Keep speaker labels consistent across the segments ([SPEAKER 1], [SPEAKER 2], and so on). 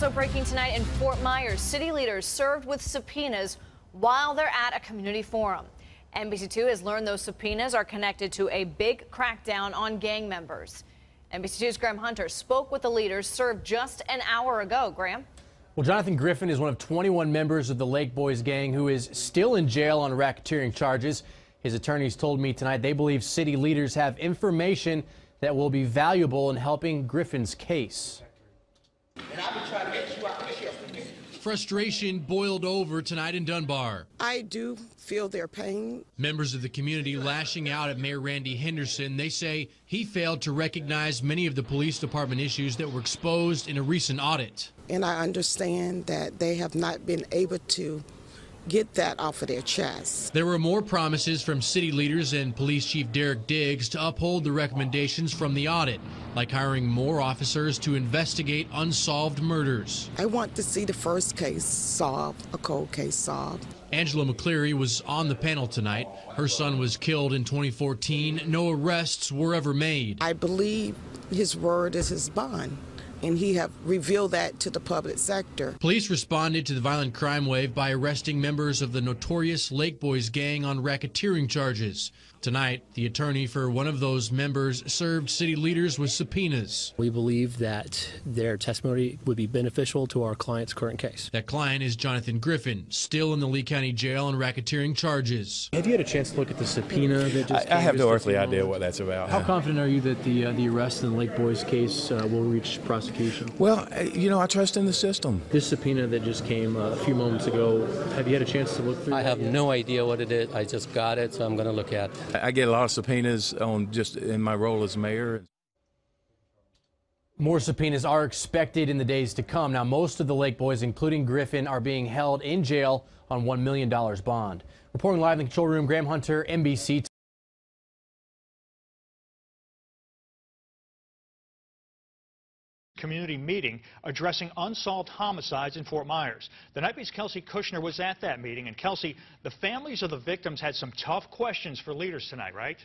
[SPEAKER 1] Also breaking tonight in Fort Myers, city leaders served with subpoenas while they're at a community forum. NBC2 has learned those subpoenas are connected to a big crackdown on gang members. NBC2's Graham Hunter spoke with the leaders served just an hour ago. Graham?
[SPEAKER 2] Well, Jonathan Griffin is one of 21 members of the Lake Boys gang who is still in jail on racketeering charges. His attorneys told me tonight they believe city leaders have information that will be valuable in helping Griffin's case. Frustration boiled over tonight in Dunbar.
[SPEAKER 3] I do feel their pain.
[SPEAKER 2] Members of the community lashing out at Mayor Randy Henderson. They say he failed to recognize many of the police department issues that were exposed in a recent audit.
[SPEAKER 3] And I understand that they have not been able to get that off of their chest.
[SPEAKER 2] There were more promises from city leaders and Police Chief Derek Diggs to uphold the recommendations from the audit, like hiring more officers to investigate unsolved murders.
[SPEAKER 3] I want to see the first case solved, a cold case solved.
[SPEAKER 2] Angela McCleary was on the panel tonight. Her son was killed in 2014. No arrests were ever made.
[SPEAKER 3] I believe his word is his bond, and he have revealed that to the public sector.
[SPEAKER 2] Police responded to the violent crime wave by arresting members of the notorious Lake Boys gang on racketeering charges. Tonight, the attorney for one of those members served city leaders with subpoenas.
[SPEAKER 4] We believe that their testimony would be beneficial to our client's current case.
[SPEAKER 2] That client is Jonathan Griffin, still in the Lee County Jail on racketeering charges.
[SPEAKER 4] Have you had a chance to look at the subpoena that just
[SPEAKER 5] I have no earthly idea what that's about.
[SPEAKER 4] How confident are you that the arrest in the Lake Boys case will reach prosecution?
[SPEAKER 5] Well, you know, I trust in the system.
[SPEAKER 4] This subpoena that just came a few moments ago, have you had a chance to look through it?
[SPEAKER 6] I have no idea what it is. I just got it, so I'm going to look at it.
[SPEAKER 5] I get a lot of subpoenas on just in my role as mayor.
[SPEAKER 2] More subpoenas are expected in the days to come. Now, most of the Lake Boys, including Griffin, are being held in jail on $1 million bond. Reporting live in the control room, Graham Hunter, NBC.
[SPEAKER 7] Community meeting addressing unsolved homicides in Fort Myers. The Nightbeat's Kasey Kushner was at that meeting. And Kasey, the families of the victims had some tough questions for leaders tonight, right?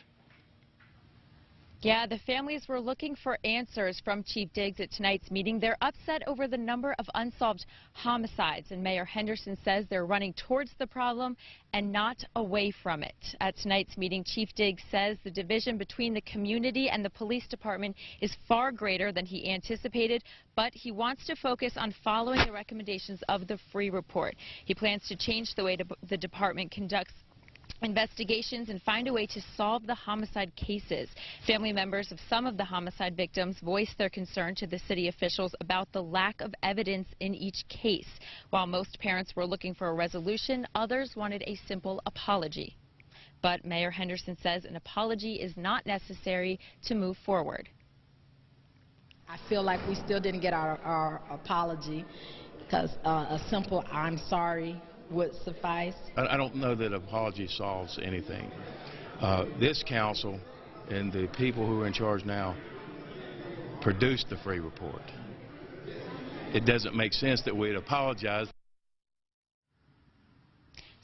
[SPEAKER 8] Yeah, the families were looking for answers from Chief Diggs at tonight's meeting. They're upset over the number of unsolved homicides, and Mayor Henderson says they're running towards the problem and not away from it. At tonight's meeting, Chief Diggs says the division between the community and the police department is far greater than he anticipated, but he wants to focus on following the recommendations of the Free Report. He plans to change the way the department conducts investigations and find a way to solve the homicide cases. Family members of some of the homicide victims voiced their concern to the city officials about the lack of evidence in each case. While most parents were looking for a resolution, others wanted a simple apology. But Mayor Henderson says an apology is not necessary to move forward.
[SPEAKER 9] I feel like we still didn't get our apology, because a simple "I'm sorry" would suffice.
[SPEAKER 10] I don't know that apology solves anything. This council and the people who are in charge now produced the Free Report. It doesn't make sense that we'd apologize.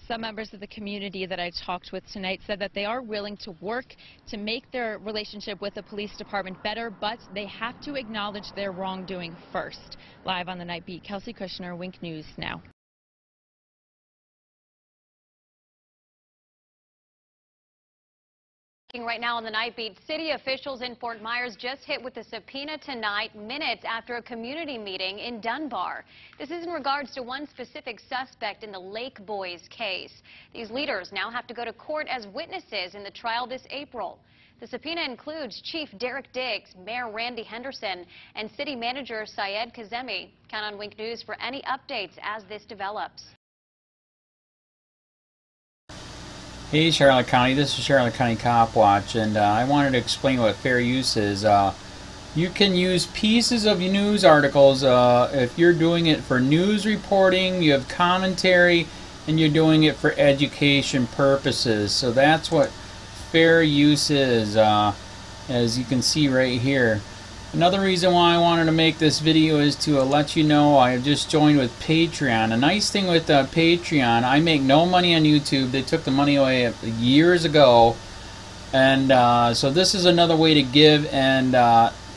[SPEAKER 8] Some members of the community that I talked with tonight said that they are willing to work to make their relationship with the police department better, but they have to acknowledge their wrongdoing first. Live on the Night Beat, Kasey Kushner, Wink News Now.
[SPEAKER 11] Right now on the Night Beat, city officials in Fort Myers just hit with a subpoena tonight, minutes after a community meeting in Dunbar. This is in regards to one specific suspect in the Lake Boys case. These leaders now have to go to court as witnesses in the trial this April. The subpoena includes Chief Derek Diggs, Mayor Randy Henderson, and City Manager Syed Kazemi. Count on Wink News for any updates as this develops.
[SPEAKER 12] Hey Charlotte County, this is Charlotte County COPWATCH, and I wanted to explain what fair use is. You can use pieces of news articles if you're doing it for news reporting, you have commentary, and you're doing it for education purposes. So that's what fair use is, as you can see right here. Another reason why I wanted to make this video is to let you know I have just joined with Patreon. A nice thing with Patreon, I make no money on YouTube. They took the money away years ago, and so this is another way to give, and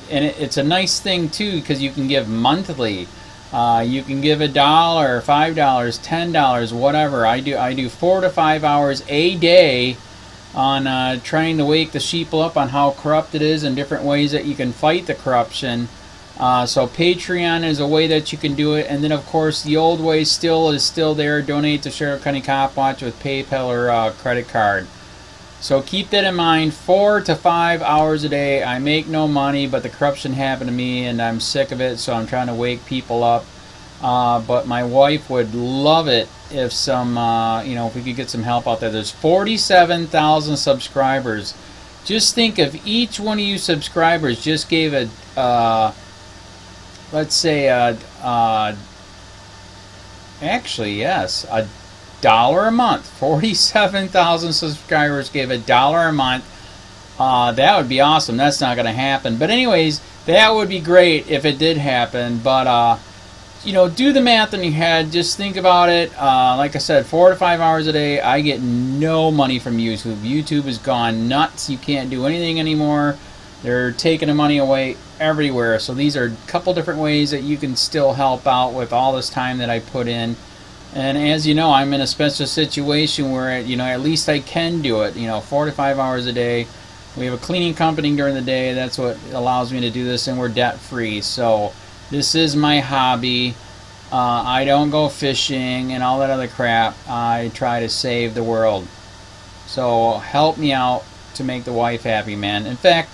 [SPEAKER 12] it's a nice thing too because you can give monthly. You can give $1, $5, $10, whatever. I do 4 to 5 hours a day on trying to wake the sheeple up on how corrupt it is and different ways that you can fight the corruption. So Patreon is a way that you can do it, and then of course the old way is still there. Donate to Charlotte County COPWATCH with PayPal or credit card. So keep that in mind. 4 to 5 hours a day. I make no money, but the corruption happened to me, and I'm sick of it. So I'm trying to wake people up. But my wife would love it if if we could get some help out there. There's 47,000 subscribers. Just think if each one of you subscribers just gave a, let's say, actually, yes, $1 a month. 47,000 subscribers gave $1 a month. That would be awesome. That's not going to happen. But anyways, that would be great if it did happen. But, do the math in your head. Just think about it. Like I said, 4 to 5 hours a day. I get no money from YouTube. YouTube has gone nuts. You can't do anything anymore. They're taking the money away everywhere. So these are a couple different ways that you can still help out with all this time that I put in. And as you know, I'm in a special situation where, at least I can do it, 4 to 5 hours a day. We have a cleaning company during the day. That's what allows me to do this, and we're debt-free. So this is my hobby. I don't go fishing and all that other crap. I try to save the world. So help me out to make the wife happy, man. In fact,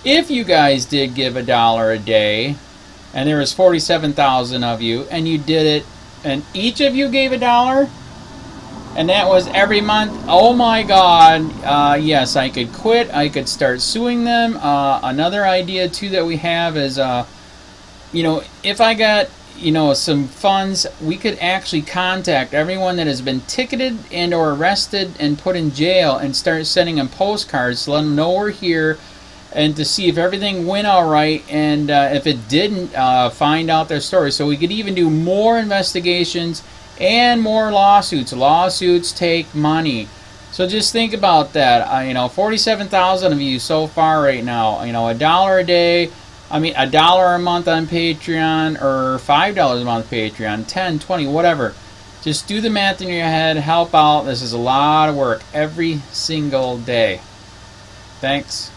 [SPEAKER 12] if you guys did give $1 a day, and there was 47,000 of you, and you did it, and each of you gave $1, and that was every month, oh my God, yes, I could quit. I could start suing them. Another idea too that we have is, if I got, some funds, we could actually contact everyone that has been ticketed and or arrested and put in jail and start sending them postcards to let them know we're here, and to see if everything went all right, and if it didn't, find out their story. So we could even do more investigations and more lawsuits. Lawsuits take money. So just think about that. 47,000 of you so far right now. $1 a day. $1 a month on Patreon, or $5 a month Patreon, 10, 20, whatever. Just do the math in your head. Help out. This is a lot of work every single day. Thanks.